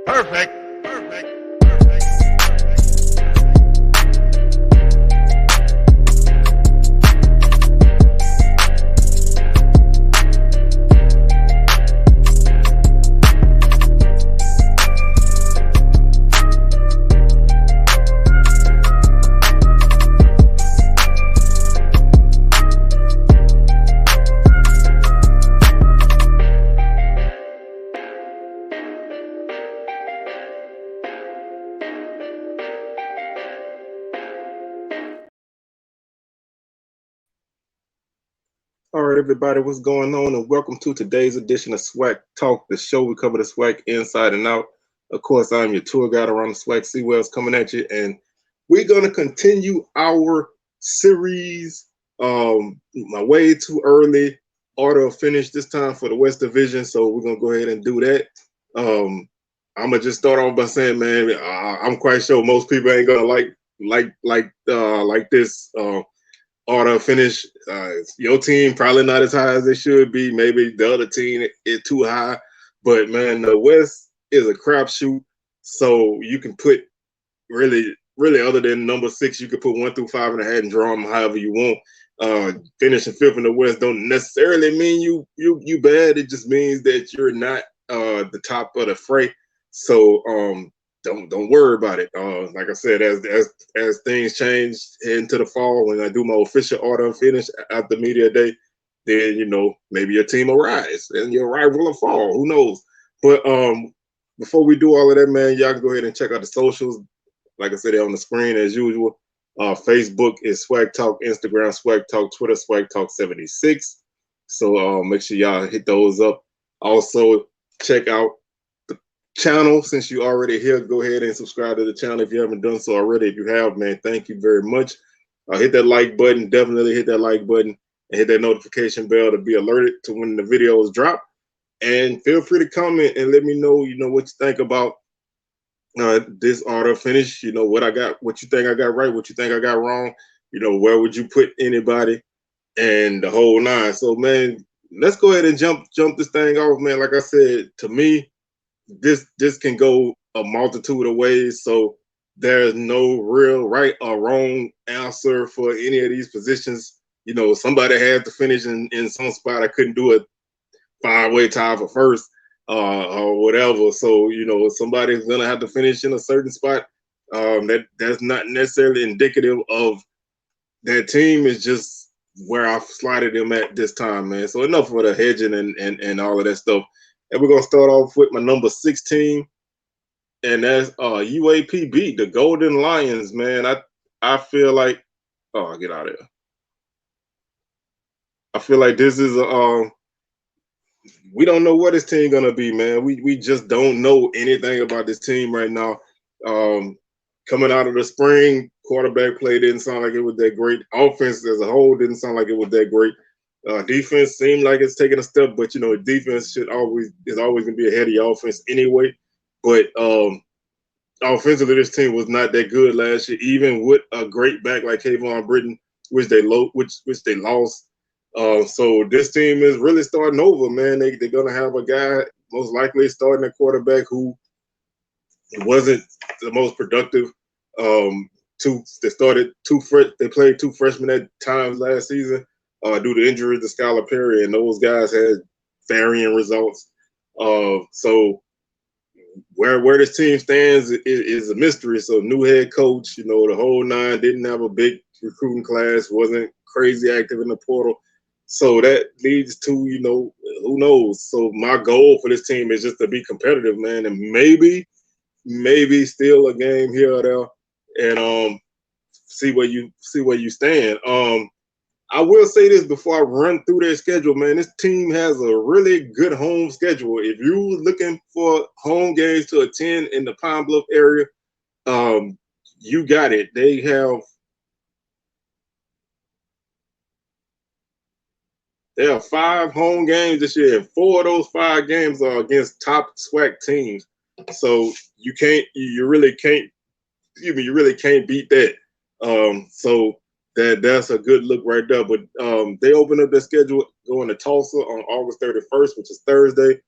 Perfect. Perfect. All right, everybody, what's going on? And welcome to today's edition of SWAC Talk, the show we cover the SWAC inside and out. Of course, I'm your tour guide around the SWAC Seawells coming at you, and we're going to continue our series, my way too early order of finish, this time for the West Division. So we're going to go ahead and do that. I'm going to just start off by saying, man, I'm quite sure most people ain't going to like this order of finish. Your team probably not as high as they should be. Maybe the other team is too high. But man, the West is a crapshoot. So you can put really other than number 6, you could put 1 through 5 in the hat and draw them however you want. Finishing 5th in the West don't necessarily mean you bad. It just means that you're not the top of the fray. So don't worry about it. Like I said, as things change into the fall, when I do my official order of finish after media day, then maybe your team will rise and your rival will fall. Who knows? But before we do all of that, man, y'all can go ahead and check out the socials. Like I said, they're on the screen as usual. Facebook is SWACTalk, Instagram SWACTalk, Twitter SWACTalk76. So make sure y'all hit those up. Also, check out channel. Since you already here, go ahead and subscribe to the channel if you haven't done so already. If you have, man, thank you very much. Hit that like button. Definitely hit that like button and hit that notification bell to be alerted to when the videos drop. And feel free to comment and let me know, what you think about this order finish. What I got, what you think I got right, what you think I got wrong. Where would you put anybody, and the whole nine. So, man, let's go ahead and jump this thing off, man. Like I said, to me, this can go a multitude of ways. So there's no real right or wrong answer for any of these positions. Somebody had to finish in some spot. I couldn't do a 5-way tie for first or whatever. So, somebody's going to have to finish in a certain spot. That's not necessarily indicative of that team. Is just where I've slotted them at this time, man. So enough of the hedging and all of that stuff. And we're going to start off with my number 16, and that's UAPB, the Golden Lions, man. I feel like, get out of here. I feel like this is we don't know what this team going to be, man. We just don't know anything about this team right now. Coming out of the spring, quarterback play didn't sound like it was that great. Offense as a whole didn't sound like it was that great. Defense seemed like it's taking a step, but defense is always going to be ahead of your offense anyway. But offensively, this team was not that good last year, even with a great back like Kayvon Britton, which they lost. So this team is really starting over, man. They're going to have a guy most likely starting a quarterback who wasn't the most productive. They played 2 freshmen at times last season. Due to injuries to Skylar Perry, and those guys had varying results. So where this team stands is a mystery. So new head coach, the whole nine, didn't have a big recruiting class, wasn't crazy active in the portal. So that leads to, who knows? So my goal for this team is just to be competitive, man, and maybe steal a game here or there, and see where you stand. I will say this before I run through their schedule, man. This team has a really good home schedule. If you're looking for home games to attend in the Pine Bluff area, you got it. They have 5 home games this year, and 4 of those 5 games are against top SWAC teams. So you really can't beat that. So that's a good look right there. But they open up their schedule going to Tulsa on August 31st, which is Thursday.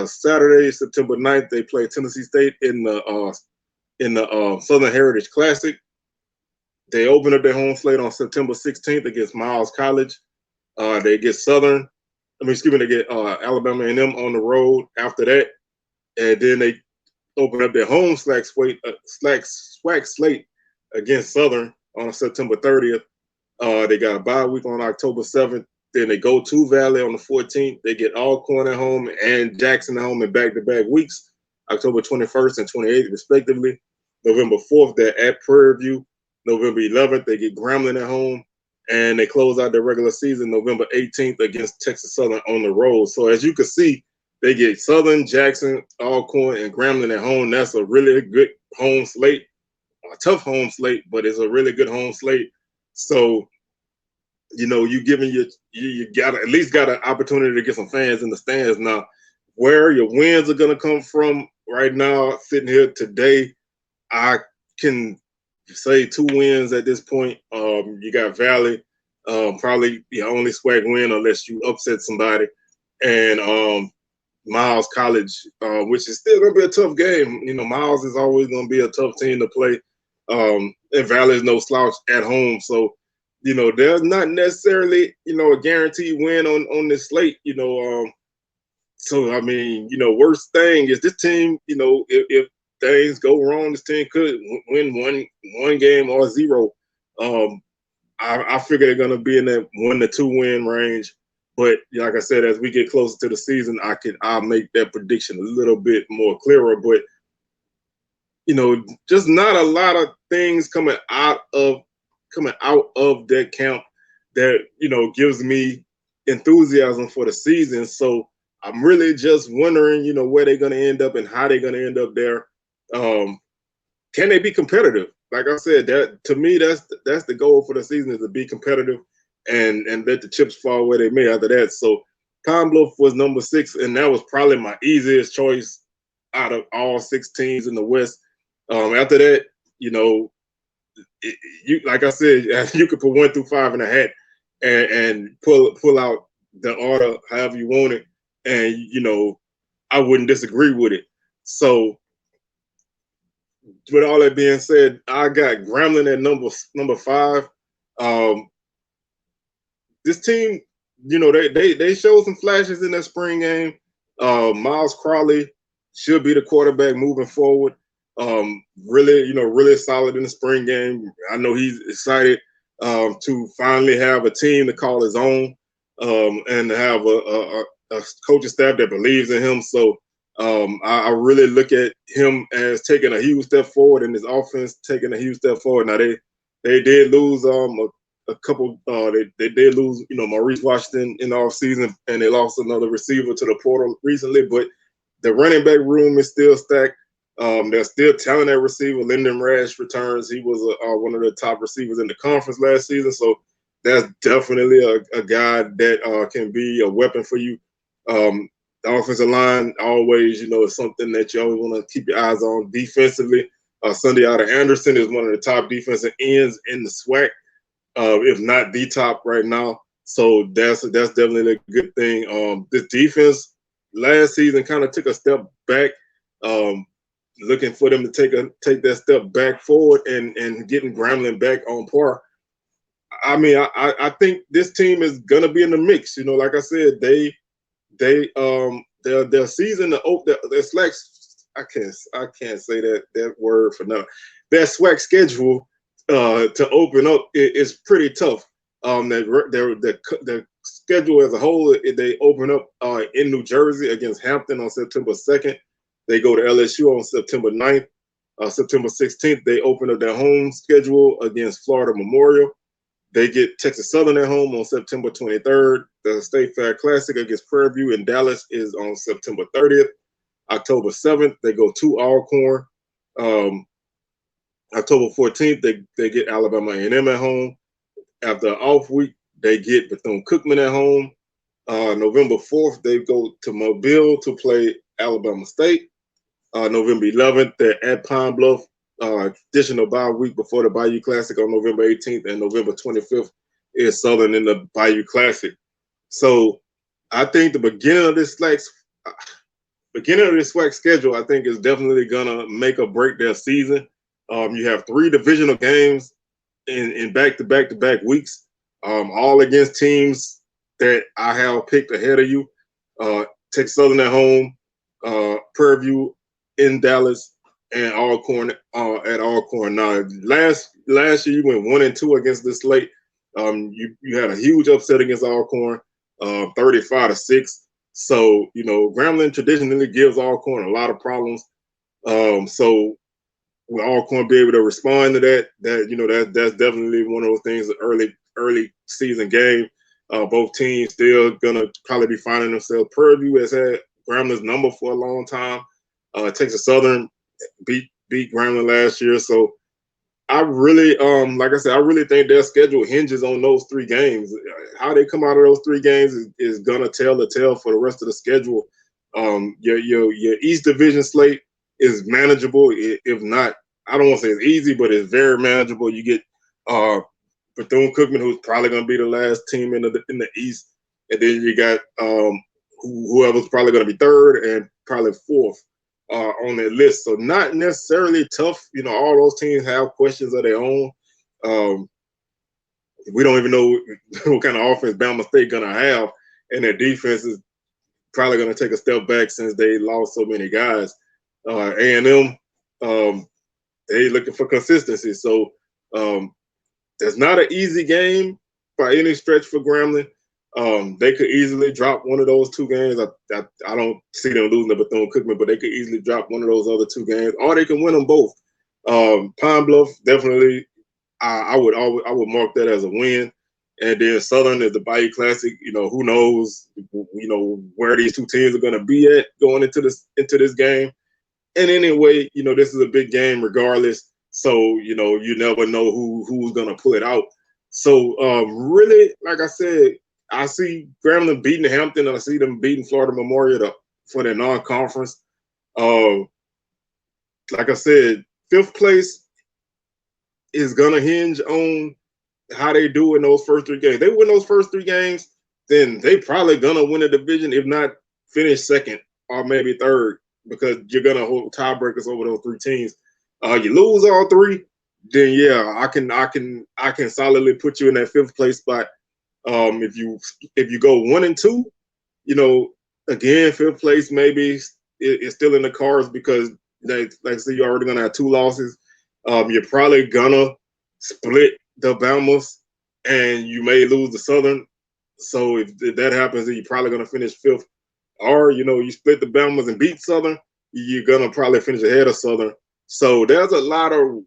Saturday, September 9th, they play Tennessee State in the Southern Heritage Classic. They open up their home slate on September 16th against Miles College. They get they get Alabama A&M on the road after that. And then they open up their home SWAC slate against Southern on September 30th. They got a bye week on October 7th. Then they go to Valley on the 14th. They get Alcorn at home and Jackson at home in back-to-back weeks, October 21st and 28th, respectively. November 4th, they're at Prairie View. November 11th, they get Grambling at home. And they close out their regular season November 18th against Texas Southern on the road. So as you can see, they get Southern, Jackson, Alcorn, and Grambling at home. That's a really good home slate. A tough home slate, but it's a really good home slate. So, you know, you got at least got an opportunity to get some fans in the stands. Now, where your wins are gonna come from right now, sitting here today, I can say 2 wins at this point. You got Valley, probably the only SWAC win unless you upset somebody, and Miles College, which is still gonna be a tough game. You know, Miles is always gonna be a tough team to play. And Valley is no slouch at home, so you know there's not necessarily a guaranteed win on this slate. So I mean, worst thing is this team. If things go wrong, this team could win one game or 0. I figure they're gonna be in that 1 to 2 win range. But like I said, as we get closer to the season, I'll make that prediction a little bit more clearer. But just not a lot of things coming out of that camp that gives me enthusiasm for the season. So I'm really just wondering, where they're going to end up and how they're going to end up there. Can they be competitive? Like I said, that to me, that's the goal for the season, is to be competitive and let the chips fall where they may after that. So Pine Bluff was number 6, and that was probably my easiest choice out of all 6 teams in the West. After that, you like I said, you could put 1 through 5 in a hat and pull out the order however you want it, and I wouldn't disagree with it. So with all that being said, I got Grambling at number 5. This team, they showed some flashes in that spring game. Miles Crawley should be the quarterback moving forward. Really solid in the spring game. I know he's excited to finally have a team to call his own, and to have a coaching staff that believes in him. So I really look at him as taking a huge step forward, in his offense taking a huge step forward. Now they did lose a couple. They did lose Maurice Washington in the offseason, and they lost another receiver to the portal recently. But the running back room is still stacked. There's still talent at receiver. Lyndon Rash returns. He was one of the top receivers in the conference last season. So that's definitely a guy that can be a weapon for you. The offensive line always, is something that you always want to keep your eyes on defensively. Sunday Anderson is one of the top defensive ends in the SWAC, if not the top right now. So that's definitely a good thing. This defense last season kind of took a step back. Looking for them to take that step back forward and getting Grambling back on par. I mean, I think this team is gonna be in the mix. Like I said, their season to open their SWAC. I can't say that word for now. Their SWAC schedule to open up is pretty tough. The schedule as a whole, they open up in New Jersey against Hampton on September 2nd. They go to LSU on September 9th. September 16th, they open up their home schedule against Florida Memorial. They get Texas Southern at home on September 23rd. The State Fair Classic against Prairie View in Dallas is on September 30th. October 7th, they go to Alcorn. October 14th, they get Alabama A&M at home. After an off week, they get Bethune-Cookman at home. November 4th, they go to Mobile to play Alabama State. November 11th, they're at Pine Bluff. Additional bye week before the Bayou Classic on November 18th, and November 25th is Southern in the Bayou Classic. So I think the beginning of this SWAC, beginning of the SWAC schedule, I think, is definitely gonna make or break their season. You have 3 divisional games in back-to-back weeks, all against teams that I have picked ahead of you. Texas Southern at home, Prairie View in Dallas, and Alcorn at Alcorn. Now, last year you went 1-2 against this slate. You had a huge upset against Alcorn, 35-6. So, you know, Grambling traditionally gives Alcorn a lot of problems. So will Alcorn be able to respond to that? That's definitely one of those things, early season game. Both teams still gonna probably be finding themselves. Prairie View has had Grambling's number for a long time. Texas Southern beat Grambling last year. So I really, like I said, I really think their schedule hinges on those 3 games. How they come out of those 3 games is gonna tell the tale for the rest of the schedule. Your East Division slate is manageable. If not, I don't want to say it's easy, but it's very manageable. You get Bethune-Cookman, who's probably gonna be the last team in the East, and then you got whoever's probably gonna be 3rd and probably 4th. On their list, so not necessarily tough. You know, all those teams have questions of their own. We don't even know what kind of offense Bama State gonna have, and their defense is probably gonna take a step back since they lost so many guys. A&M, they looking for consistency. So that's not an easy game by any stretch for Grambling. They could easily drop one of those 2 games. I don't see them losing to Bethune-Cookman, but they could easily drop one of those other 2 games, or they can win them both. Pine Bluff, definitely, I would mark that as a win. And then Southern is the Bayou Classic. You know, who knows, you know, where these 2 teams are going to be at going into this game. And anyway, you know, this is a big game regardless. So, you know, you never know who's going to pull it out. So really, like I said, I see Grambling beating Hampton, and I see them beating Florida Memorial for their non-conference. Like I said, 5th place is gonna hinge on how they do in those first 3 games. They win those first 3 games, then they probably gonna win the division, if not finish 2nd or maybe 3rd, because you're gonna hold tiebreakers over those 3 teams. You lose all 3, then yeah, I can solidly put you in that 5th place spot. If you go 1-2, you know, again, 5th place maybe is still in the cards because like I said, you're already gonna have 2 losses. You're probably gonna split the Bamas, and you may lose the Southern. So if that happens, then you're probably gonna finish 5th. Or you know, you split the Bamas and beat Southern, you're gonna probably finish ahead of Southern. So there's a lot of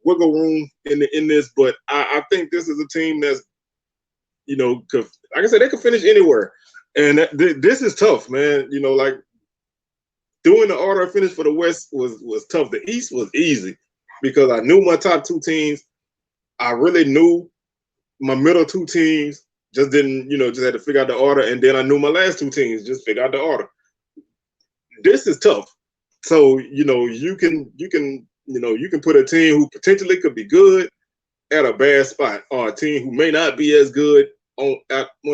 wiggle room in this, but I think this is a team that's, you know, like I said, they could finish anywhere, and this is tough, man. You know, like doing the order of finish for the West was tough. The East was easy because I knew my top 2 teams. I really knew my middle 2 teams. Just didn't, you know, just had to figure out the order, and then I knew my last 2 teams. Just figure out the order. This is tough. So you know, you can put a team who potentially could be good at a bad spot, or a team who may not be as good once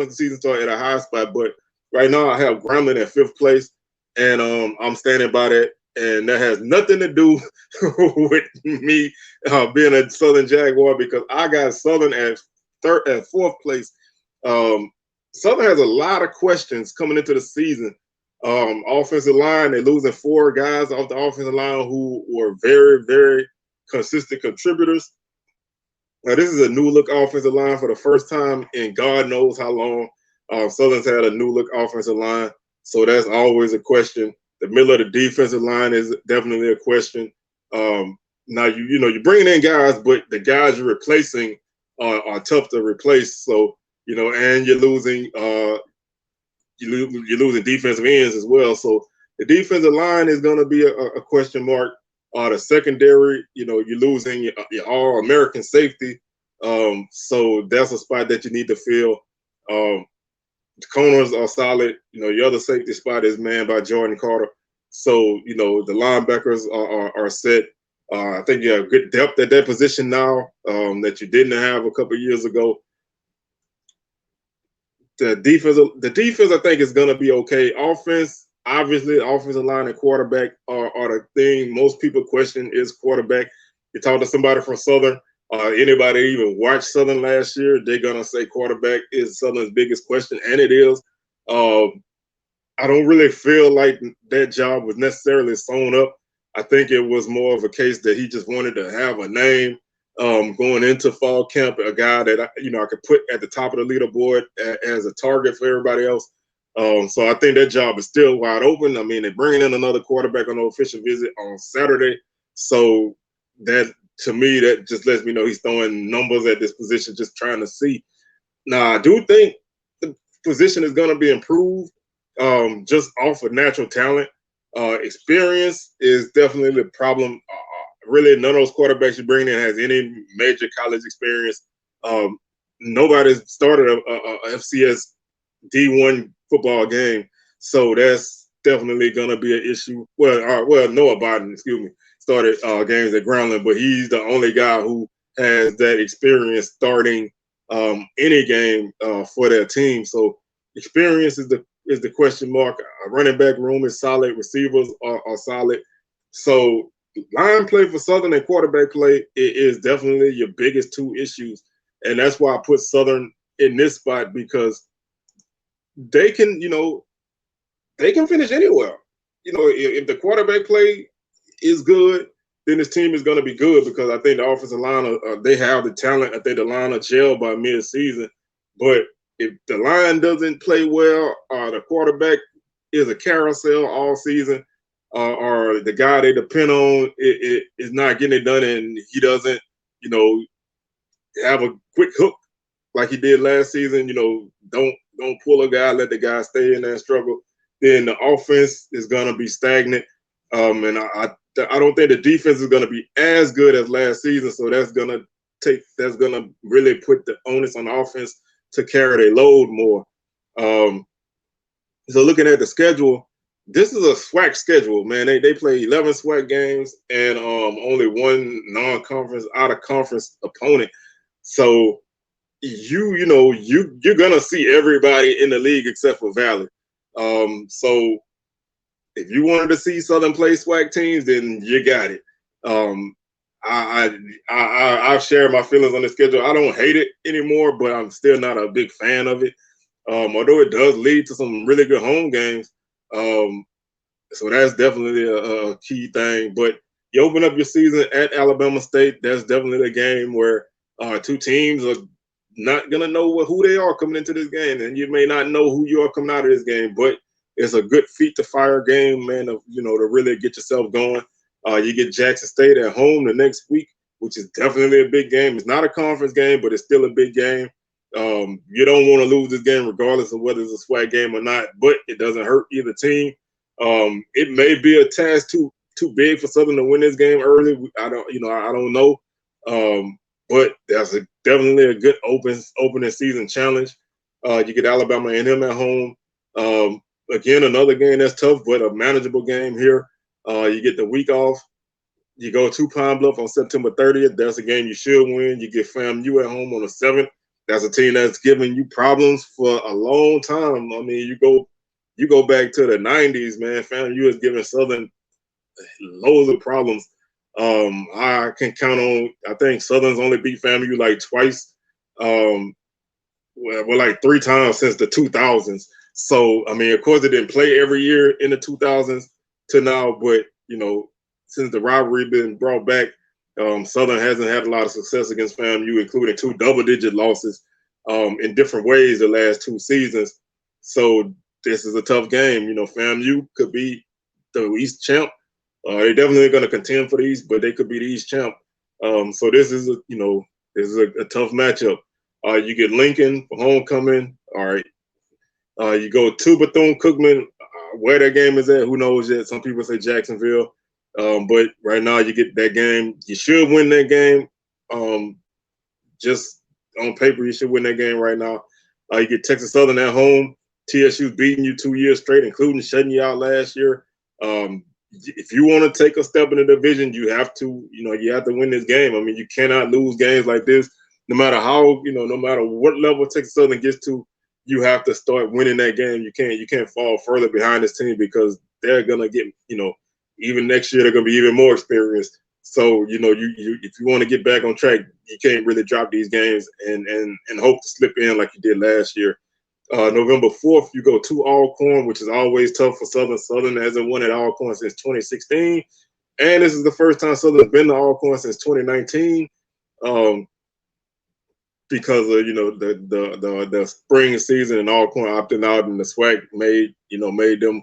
the season starts at a high spot. But right now I have Grambling at 5th place, and I'm standing by that. And that has nothing to do with me being a Southern Jaguar, because I got Southern at 4th place. Southern has a lot of questions coming into the season. Offensive line, they're losing 4 guys off the offensive line who were very, very consistent contributors. Now, this is a new look offensive line for the first time in God knows how long. Southern's had a new look offensive line, so that's always a question. The middle of the defensive line is definitely a question. Now you're bringing in guys, but the guys you're replacing are tough to replace. So you know, and you're losing defensive ends as well. So the defensive line is going to be a question mark. The secondary, you know, you're losing your All-American safety. So that's a spot that you need to fill. The corners are solid. You know, your other safety spot is manned by Jordan Carter. So, you know, the linebackers are set. I think you have good depth at that position now that you didn't have a couple of years ago. The defense, I think, is going to be okay. Offense, obviously, offensive line and quarterback are the thing most people question is quarterback. You talk to somebody from Southern, anybody even watched Southern last year, they're going to say quarterback is Southern's biggest question, and it is. I don't really feel like that job was necessarily sewn up. I think it was more of a case that he just wanted to have a name going into fall camp, a guy that I could put at the top of the leaderboard as a target for everybody else. So I think that job is still wide open. I mean, they're bringing in another quarterback on the official visit on Saturday. So that, to me, that just lets me know he's throwing numbers at this position, just trying to see. Now, I do think the position is going to be improved just off of natural talent. Experience is definitely the problem. Really, none of those quarterbacks you bring in has any major college experience. Nobody's started a FCS D1 football game, so that's definitely going to be an issue. Well, Noah Biden, started games at Grambling, but he's the only guy who has that experience starting any game for their team. So experience is the question mark. Running back room is solid. Receivers are solid. So line play for Southern and quarterback play is definitely your biggest two issues. And that's why I put Southern in this spot, because they can finish anywhere. If the quarterback play is good, then this team is going to be good, because I think the offensive line, they have the talent. I think the line will gel by mid-season. But if the line doesn't play well, the quarterback is a carousel all season, or the guy they depend on is not getting it done, and he doesn't, have a quick hook like he did last season. Don't pull a guy, let the guy stay in there and struggle. Then the offense is going to be stagnant, and I don't think the defense is going to be as good as last season. So that's going to really put the onus on the offense to carry their load more. So looking at the schedule, this is a SWAC schedule, man. They play 11 SWAC games and only one non-conference out-of-conference opponent. So you're gonna see everybody in the league except for Valley. So if you wanted to see Southern play SWAC teams, then you got it. I've shared my feelings on the schedule. I don't hate it anymore, but I'm still not a big fan of it. Although it does lead to some really good home games. So that's definitely a key thing. But you open up your season at Alabama State, that's definitely a game where two teams are not going to know who they are coming into this game. And you may not know who you are coming out of this game, but it's a good feet to fire game, man, to really get yourself going. You get Jackson State at home the next week, which is definitely a big game. It's not a conference game, but it's still a big game. You don't want to lose this game regardless of whether it's a SWAC game or not, but it doesn't hurt either team. It may be a task too big for Southern to win this game early. I don't know. But that's definitely a good opening season challenge. You get Alabama A&M at home. Again, another game that's tough, but a manageable game here. You get the week off. You go to Pine Bluff on September 30th. That's a game you should win. You get FAMU at home on the 7th. That's a team that's given you problems for a long time. I mean, you go back to the 90s, man. FAMU has given Southern loads of problems. I can count on, I think Southern's only beat FAMU like twice. Well, like 3 times since the 2000s. So, I mean, of course, they didn't play every year in the 2000s to now, but, since the rivalry been brought back, Southern hasn't had a lot of success against FAMU, including 2 double-digit losses in different ways the last 2 seasons. So this is a tough game. FAMU could be the East champ. They're definitely going to contend for the East, but they could be the East champ. So this is a tough matchup. You get Lincoln for homecoming. All right. You go to Bethune-Cookman. Where that game is at, who knows yet? Some people say Jacksonville. But right now you get that game. You should win that game. Just on paper, you should win that game right now. You get Texas Southern at home. TSU's beating you 2 years straight, including shutting you out last year. If you want to take a step in the division, you have to win this game. I mean, you cannot lose games like this, no matter how, no matter what level Texas Southern gets to. you have to start winning that game. You can't fall further behind this team because they're gonna get, even next year they're gonna be even more experienced. So you if you want to get back on track, you can't really drop these games and hope to slip in like you did last year. November 4th, you go to Alcorn, which is always tough for Southern. Southern hasn't won at Alcorn since 2016, and this is the first time Southern's been to Alcorn since 2019. Because of the spring season and Alcorn opting out, and the SWAC made them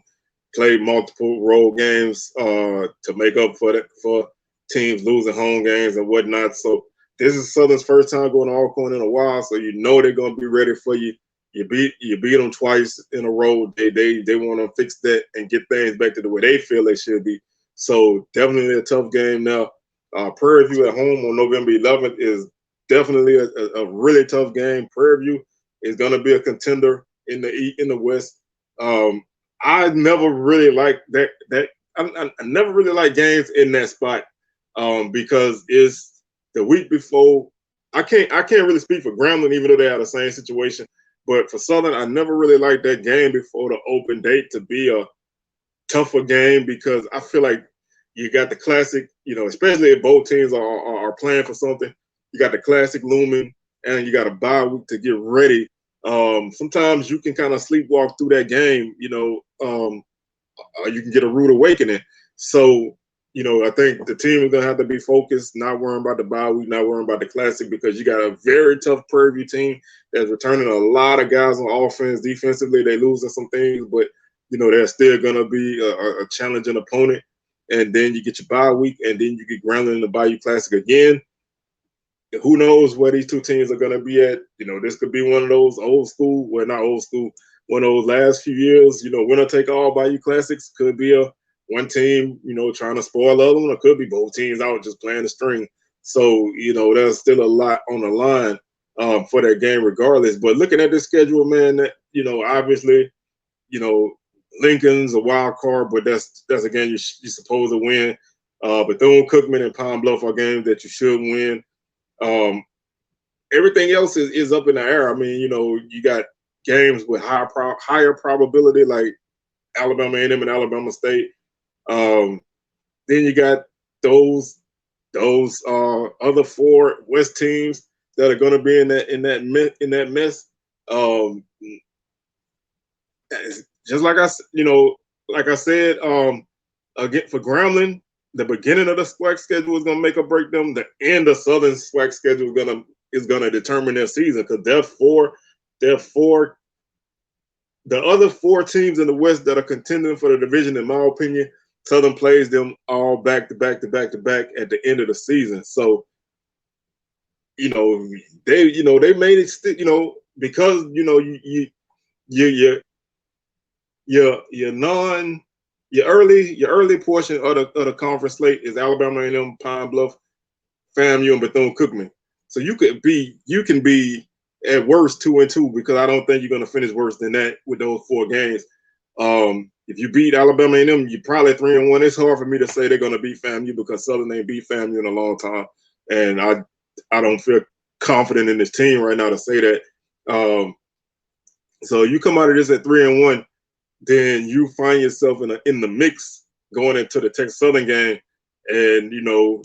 play multiple road games to make up for teams losing home games and whatnot. So this is Southern's first time going to Alcorn in a while, so they're gonna be ready for you. You beat them twice in a row. They want to fix that and get things back to the way they feel they should be. So definitely a tough game now. Prairie View at home on November 11th is definitely a really tough game. Prairie View is going to be a contender in the West. I never really liked that. I never really liked games in that spot because it's the week before. I can't really speak for Grambling, even though they have the same situation. But for Southern, I never really liked that game before the open date to be a tougher game because I feel like you got the classic, especially if both teams are playing for something. You got the classic looming, and you got a bye week to get ready. Sometimes you can kind of sleepwalk through that game, you can get a rude awakening. So, I think the team is going to have to be focused, not worrying about the bye week, not worrying about the classic, because you got a very tough Prairie View team that's returning a lot of guys on offense. Defensively, they're losing some things, but, they're still going to be a challenging opponent. And then you get your bye week, and then you get Grambling in the Bayou Classic again. Who knows where these two teams are going to be at? This could be one of those old school, well, not old school, one of those last few years, winner take all Bayou Classics. Could be one team, trying to spoil the other one, or could be both teams out just playing the string. So, there's still a lot on the line for that game regardless. But looking at this schedule, man, obviously, Lincoln's a wild card, but that's a game you're supposed to win. Bethune-Cookman and Pine Bluff are games that you should win. Everything else is up in the air. I mean, you got games with higher probability, like Alabama A&M and Alabama State. Then you got those other four West teams that are going to be in that mess. Just like I said, again for Grambling, the beginning of the SWAC schedule is going to make or break them. The end of Southern SWAC schedule is gonna determine their season, because the other four teams in the West that are contending for the division, in my opinion, Southern plays them all back to back at the end of the season. So, they made it, because your early portion of the conference slate is Alabama A&M, Pine Bluff, FAMU, and Bethune-Cookman. So you can be at worst 2-2, because I don't think you're going to finish worse than that with those four games. If you beat Alabama A&M, you're probably 3-1. It's hard for me to say they're going to beat FAMU, because Southern ain't beat FAMU in a long time, and I don't feel confident in this team right now to say that. So you come out of this at 3-1, then you find yourself in the mix going into the Texas Southern game, and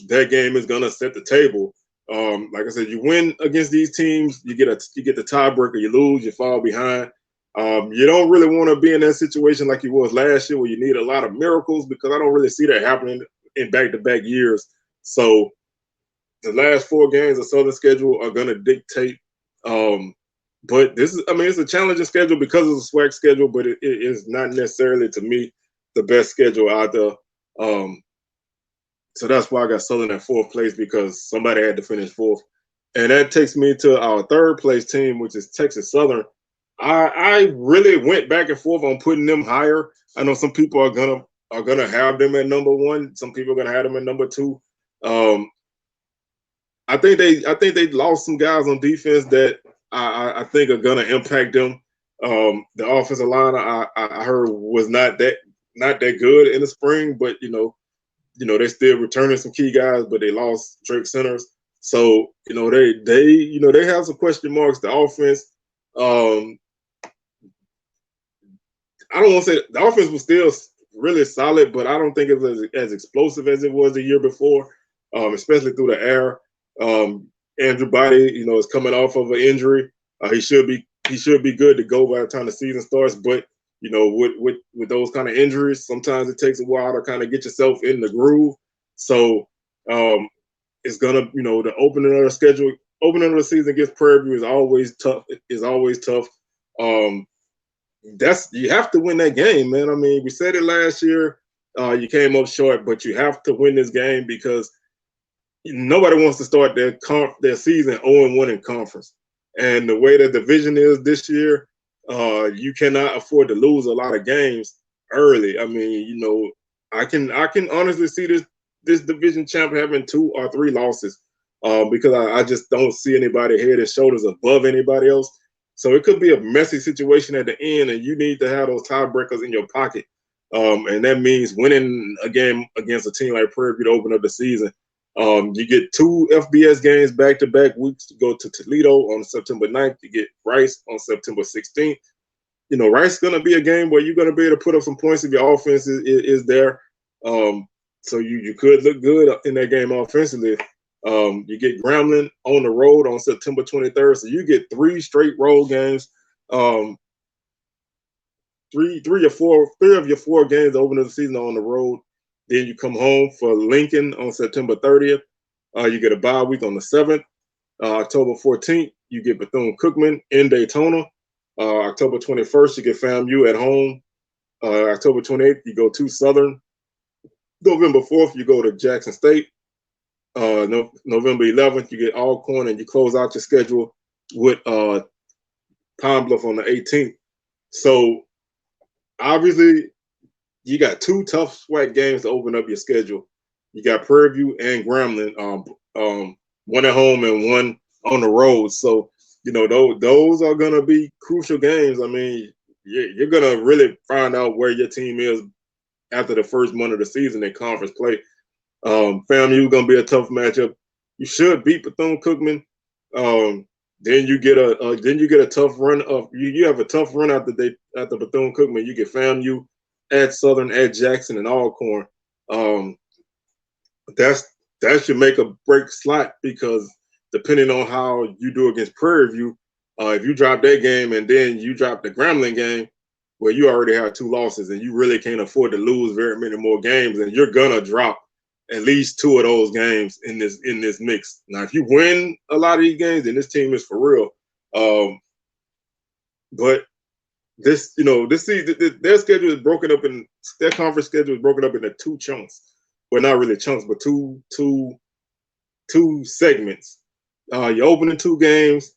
that game is going to set the table. Like I said, you win against these teams, you get the tiebreaker. You lose, you fall behind. You don't really want to be in that situation like you was last year, where you need a lot of miracles, because I don't really see that happening in back-to-back years. So the last four games of Southern schedule are going to dictate. But it's a challenging schedule because of the SWAC schedule, but it is not necessarily, to me, the best schedule out there. So that's why I got Southern at fourth place, because somebody had to finish fourth. And that takes me to our third place team, which is Texas Southern. I really went back and forth on putting them higher. I know some people are gonna have them at number one. Some people are gonna have them at number two. I think they lost some guys on defense that I think are gonna impact them. The offensive line I heard was not that good in the spring, but they're still returning some key guys, but they lost Drake Centers. So, they have some question marks. The offense, I don't want to say the offense was still really solid, but I don't think it was as explosive as it was the year before, especially through the air. Andrew Body, is coming off of an injury. He should be good to go by the time the season starts. But with those kind of injuries, sometimes it takes a while to kind of get yourself in the groove. So it's gonna, the opening of the season against Prairie View is always tough. You have to win that game, man. I mean, we said it last year. You came up short, but you have to win this game because nobody wants to start their season 0-1 in conference. And the way the division is this year, you cannot afford to lose a lot of games early. I mean, I can honestly see this division champ having 2 or 3 losses because I just don't see anybody head and shoulders above anybody else. So it could be a messy situation at the end, and you need to have those tiebreakers in your pocket. And that means winning a game against a team like Prairie View to open up the season. You get 2 FBS games back-to-back weeks to go to Toledo on September 9th. You get Rice on September 16th. Rice is going to be a game where you're going to be able to put up some points if your offense is there. So you could look good in that game offensively. You get Grambling on the road on September 23rd. So you get 3 straight road games. Three of your 4 games to open up the season on the road. Then you come home for Lincoln on September 30th. You get a bye week on the 7th. October 14th, you get Bethune-Cookman in Daytona. October 21st, you get FAMU at home. October 28th, you go to Southern. November 4th, you go to Jackson State. November 11th, you get Alcorn, and you close out your schedule with Pine Bluff on the 18th. So obviously, you got 2 tough SWAC games to open up your schedule. You got Prairie View and Grambling, one at home and one on the road. So those are gonna be crucial games. I mean, you're gonna really find out where your team is after the first month of the season in conference play. FAMU is gonna be a tough matchup. You should beat Bethune-Cookman. Then you get a tough run of you have a tough run after Bethune-Cookman. You get FAMU at Southern, at Jackson, and Alcorn. That should make a break slot because depending on how you do against Prairie View, if you drop that game and then you drop the Grambling game, where you already have 2 losses and you really can't afford to lose very many more games, and you're gonna drop at least 2 of those games in this mix. Now, if you win a lot of these games, then this team is for real. But this season, their schedule is broken up their conference schedule is broken up into 2 chunks. Well, not really chunks, but two segments. You're opening 2 games.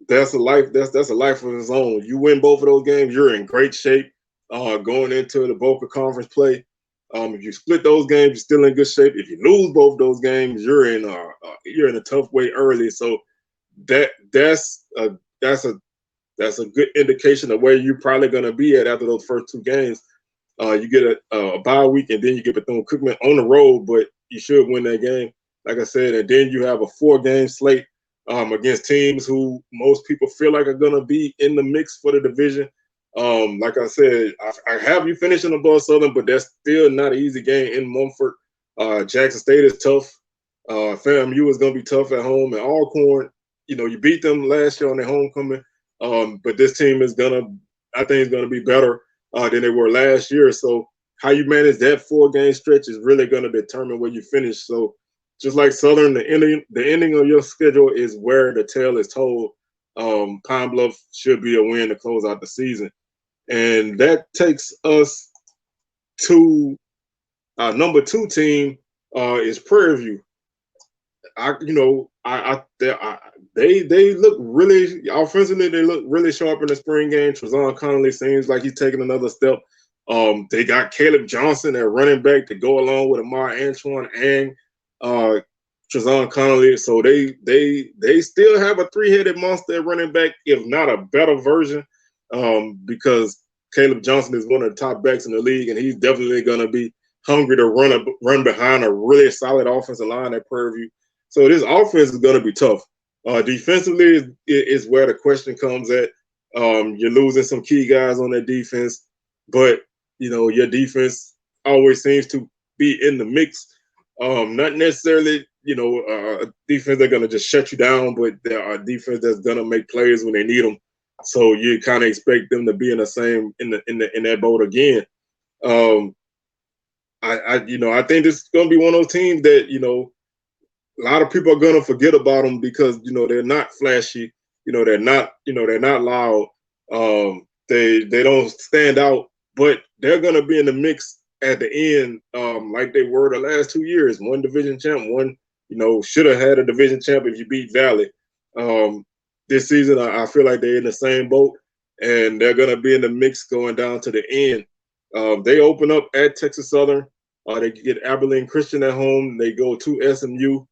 That's a life of its own. You win both of those games, you're in great shape going into the Boca Conference play. If you split those games, you're still in good shape. If you lose both those games, you're in a tough way early. So that's a good indication of where you're probably going to be at after those first 2 games. You get a bye week, and then you get Bethune-Cookman on the road, but you should win that game, like I said. And then you have a 4-game slate against teams who most people feel like are going to be in the mix for the division. Like I said, I have you finishing above Southern, but that's still not an easy game in Mumford. Jackson State is tough. FAMU is going to be tough at home. And Alcorn, you beat them last year on their homecoming. But this team is going to be better than they were last year. So how you manage that 4-game stretch is really going to determine where you finish. So just like Southern, the ending of your schedule is where the tale is told. Pine Bluff should be a win to close out the season. And that takes us to our number 2 team is Prairie View. They look really offensively. They look really sharp in the spring game. Trezon Connolly seems like he's taking another step. They got Caleb Johnson at running back to go along with Amar Antoine and Trezon Connolly. So they still have a 3-headed monster at running back, if not a better version, because Caleb Johnson is one of the top backs in the league, and he's definitely going to be hungry to run behind a really solid offensive line at Prairie View. So this offense is going to be tough. Defensively is where the question comes at. You're losing some key guys on that defense. but your defense always seems to be in the mix. Not necessarily, a defense that's gonna just shut you down, but there are defense that's gonna make plays when they need them. So you kind of expect them to be in the same in that boat again. I think this is gonna be one of those teams that a lot of people are gonna forget about them because they're not flashy. They're not loud. They don't stand out, but they're gonna be in the mix at the end, like they were the last 2 years. One division champ, one should have had a division champ if you beat Valley. This season, I feel like they're in the same boat, and they're gonna be in the mix going down to the end. They open up at Texas Southern. They get Abilene Christian at home. They go to SMU.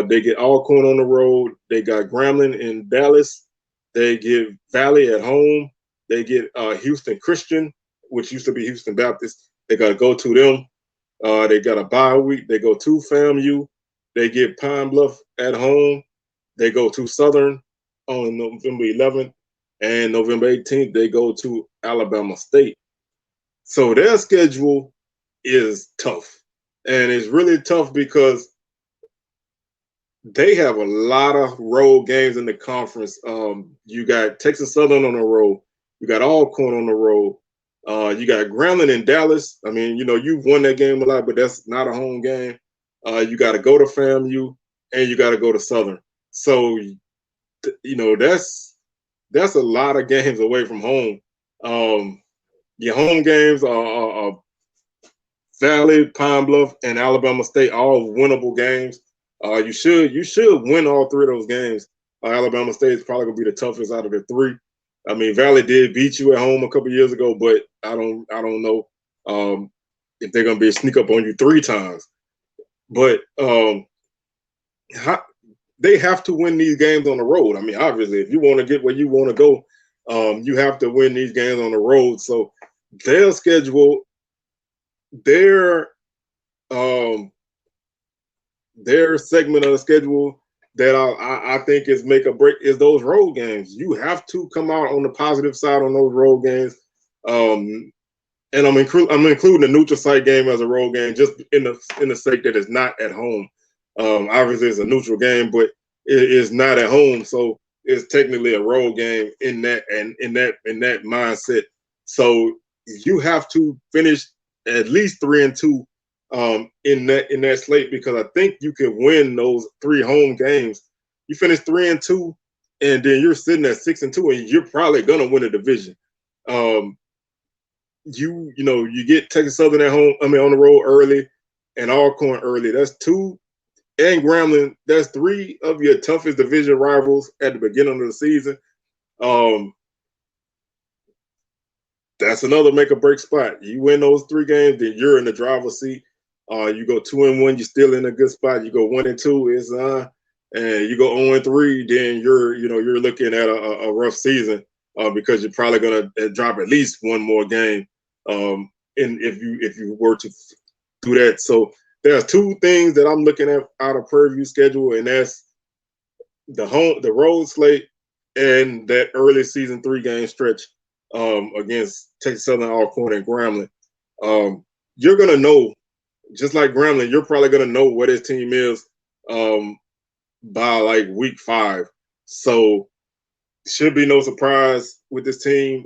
They get Alcorn on the road. They got Grambling in Dallas. They get Valley at home. They get Houston Christian, which used to be Houston Baptist. They got to go to them. They got a bye week. They go to FAMU. They get Pine Bluff at home. They go to Southern on November 11th. And November 18th, they go to Alabama State. So their schedule is tough. And it's really tough because they have a lot of road games in the conference. You got Texas Southern on the road. You got Alcorn on the road. You got Grambling in Dallas. I mean, you've won that game a lot, but that's not a home game. You got to go to FAMU, and you got to go to Southern. So, that's a lot of games away from home. Your home games are Valley, Pine Bluff, and Alabama State, all winnable games. You should win all three of those games. Alabama State is probably gonna be the toughest out of the three. I mean, Valley did beat you at home a couple years ago, but I don't know if they're gonna be a sneak up on you 3 times. But they have to win these games on the road. I mean, obviously, if you want to get where you want to go, you have to win these games on the road. So their schedule, their segment of the schedule that I think is make or break is those road games. You have to come out on the positive side on those road games. And I'm including the neutral site game as a road game, just in the sake that it's not at home. Obviously, it's a neutral game, but it is not at home, so it's technically a road game in that mindset. So you have to finish at least 3-2 in that slate, because I think you can win those 3 home games. You finish 3-2, and then you're sitting at 6-2, and you're probably gonna win a division. You get Texas Southern at home. I mean, on the road early, and Alcorn early. That's 2, and Grambling. That's 3 of your toughest division rivals at the beginning of the season. That's another make or break spot. You win those 3 games, then you're in the driver's seat. You go 2-1, you're still in a good spot. You go 1-2, and you go 0-3, then you're looking at a rough season, because you're probably gonna drop at least 1 more game. If you were to do that. So there's 2 things that I'm looking at out of Prairie View schedule, and that's the road slate and that early season 3-game stretch against Texas Southern, Alcorn, and Grambling. You're gonna know, just like Grambling, you're probably gonna know what his team is by like week 5. So should be no surprise with this team.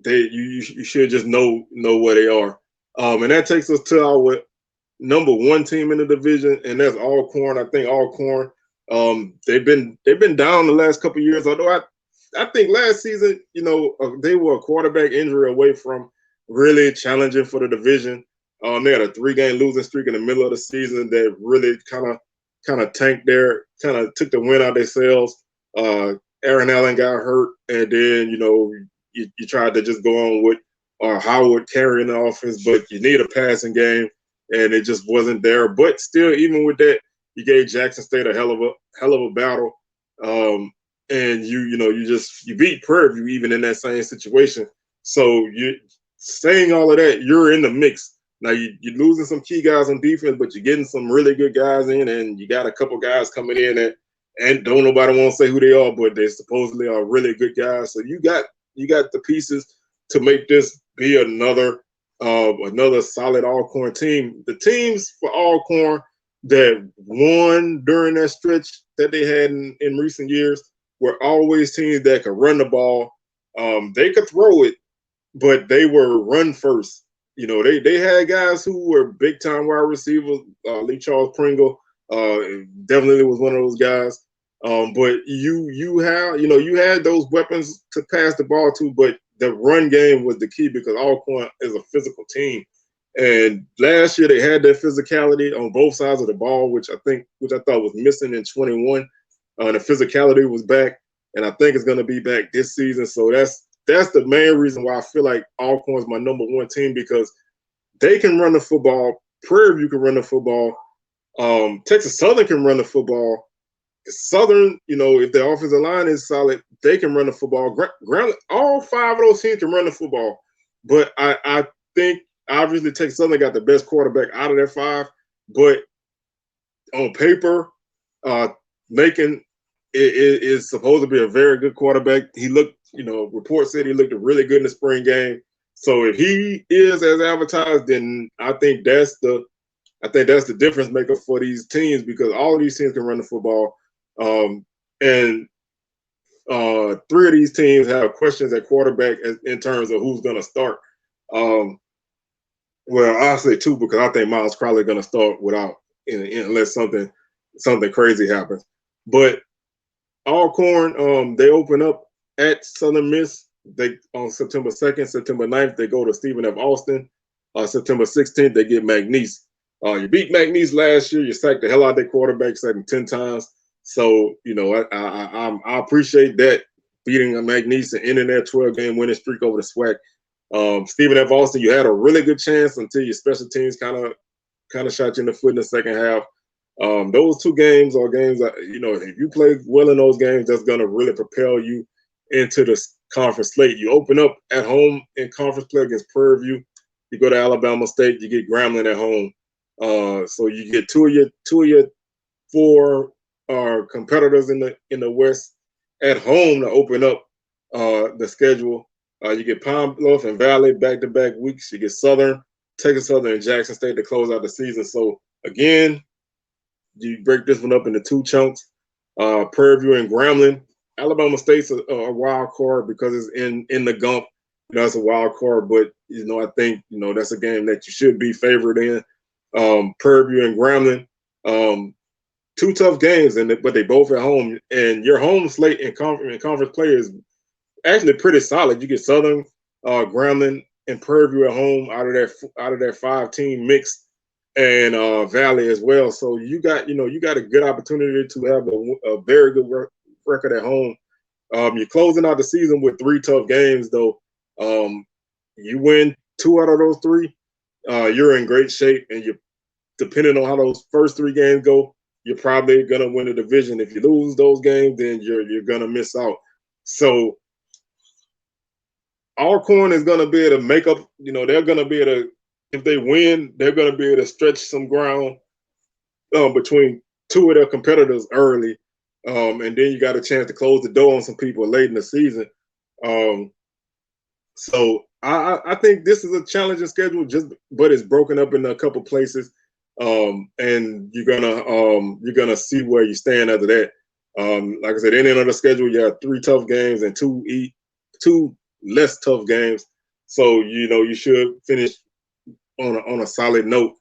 You should just know where they are. And that takes us to our number 1 team in the division, and that's Alcorn. I think Alcorn, they've been down the last couple of years. Although I think last season, they were a quarterback injury away from really challenging for the division. They had a 3-game losing streak in the middle of the season that really kind of tanked kind of took the wind out of their sails. Aaron Allen got hurt, and then you tried to just go on with Howard carrying the offense, but you need a passing game, and it just wasn't there. But still, even with that, you gave Jackson State a hell of a battle, and you beat Prairie View even in that same situation. So you saying all of that, you're in the mix. Now you're losing some key guys on defense, but you're getting some really good guys in, and you got a couple guys coming in and don't nobody want to say who they are, but they supposedly are really good guys. So you got the pieces to make this be another solid Alcorn team. The teams for Alcorn that won during that stretch that they had in recent years were always teams that could run the ball. They could throw it, but they were run first. You know, they had guys who were big time wide receivers. Lee Charles Pringle definitely was one of those guys. But you had those weapons to pass the ball to, but the run game was the key because Alcorn is a physical team. And last year they had that physicality on both sides of the ball, which I thought was missing in 21. The physicality was back, and I think it's going to be back this season. So that's the main reason why I feel like Alcorn is my number one team, because they can run the football. Prairie View can run the football. Texas Southern can run the football. Southern, if the offensive line is solid, they can run the football. All five of those teams can run the football. But I think obviously Texas Southern got the best quarterback out of their five. But on paper, Macon is supposed to be a very good quarterback. He looked, reports said he looked really good in the spring game. So if he is as advertised, then I think that's the difference maker for these teams, because all of these teams can run the football. And three of these teams have questions at quarterback in terms of who's going to start. Well, I'll say two, because I think Miles Crowley going to start unless something crazy happens. But Alcorn, they open up at Southern Miss. They on September 2nd, September 9th, they go to Stephen F. Austin. September 16th, they get McNeese. You beat McNeese last year. You sacked the hell out of their quarterback, sacked him 10 times. So, I appreciate that, beating McNeese and ending their 12-game winning streak over the SWAC. Stephen F. Austin, you had a really good chance until your special teams kind of shot you in the foot in the second half. Those two games are games that, if you play well in those games, that's going to really propel you into the conference slate. You open up at home in conference play against Prairie View. You go to Alabama State, you get Grambling at home. So you get two of your four competitors in the West at home to open up the schedule. You get Palm Bluff and Valley back-to-back weeks. You get Texas Southern, and Jackson State to close out the season. So again, you break this one up into two chunks. Prairie View and Grambling. Alabama State's a wild card because it's in the Gump. It's a wild card, but I think that's a game that you should be favored in. Prairie View and Grambling, two tough games, but they both at home, and your home slate in conference play is actually pretty solid. You get Southern, Grambling, and Prairie View at home out of that 5-team mix, and Valley as well. So you got a good opportunity to have a very good record at home. You're closing out the season with 3 tough games, though. You win 2 out of those 3, you're in great shape, and depending on how those first 3 games go, you're probably gonna win the division. If you lose those games, then you're gonna miss out. So Alcorn is gonna be able to make up. They're gonna be able to, if they win, they're gonna be able to stretch some ground between 2 of their competitors early, and then you got a chance to close the door on some people late in the season. So I think this is a challenging schedule, but it's broken up in a couple places, and you're gonna see where you stand after that. Like I said, in the end of the schedule, you have 3 tough games and 2 less tough games. So you should finish on a solid note.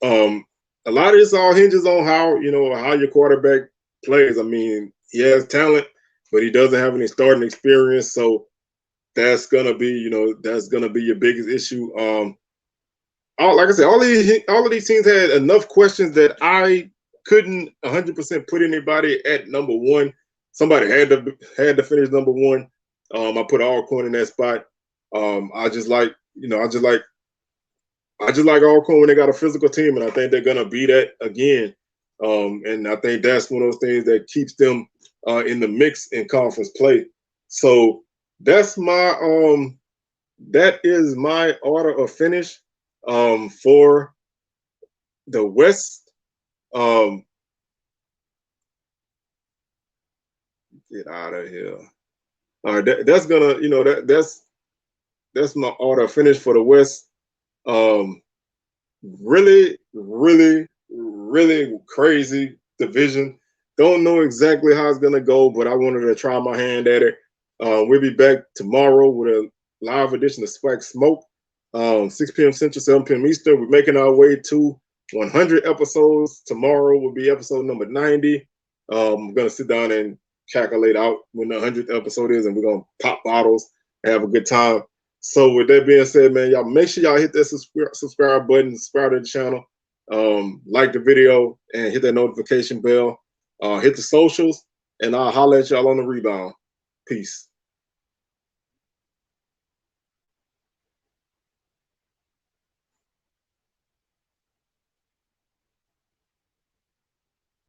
A lot of this all hinges on how your quarterback plays. I mean, he has talent, but he doesn't have any starting experience, so that's gonna be your biggest issue. Like I said, all of these teams had enough questions that I couldn't 100% put anybody at number 1. Somebody had to finish number 1. I put Alcorn in that spot. I just like Alcorn when they got a physical team, and I think they're gonna be that again. And I think that's one of those things that keeps them in the mix in conference play. So that is my order of finish for the West. Get out of here. That's gonna, you know, that's my order of finish for the West. Really, really, really crazy division. Don't know exactly how it's gonna go, but I wanted to try my hand at it. We'll be back tomorrow with a live edition of SWAC Smoke, 6 p.m. Central, 7 p.m. Eastern. We're making our way to 100 episodes. Tomorrow will be episode number 90. I'm gonna sit down and calculate out when the 100th episode is, and we're gonna pop bottles and have a good time. So with that being said, man, y'all make sure y'all hit that subscribe button, subscribe to the channel, like the video, and hit that notification bell. Hit the socials, and I'll holler at y'all on the rebound. Peace.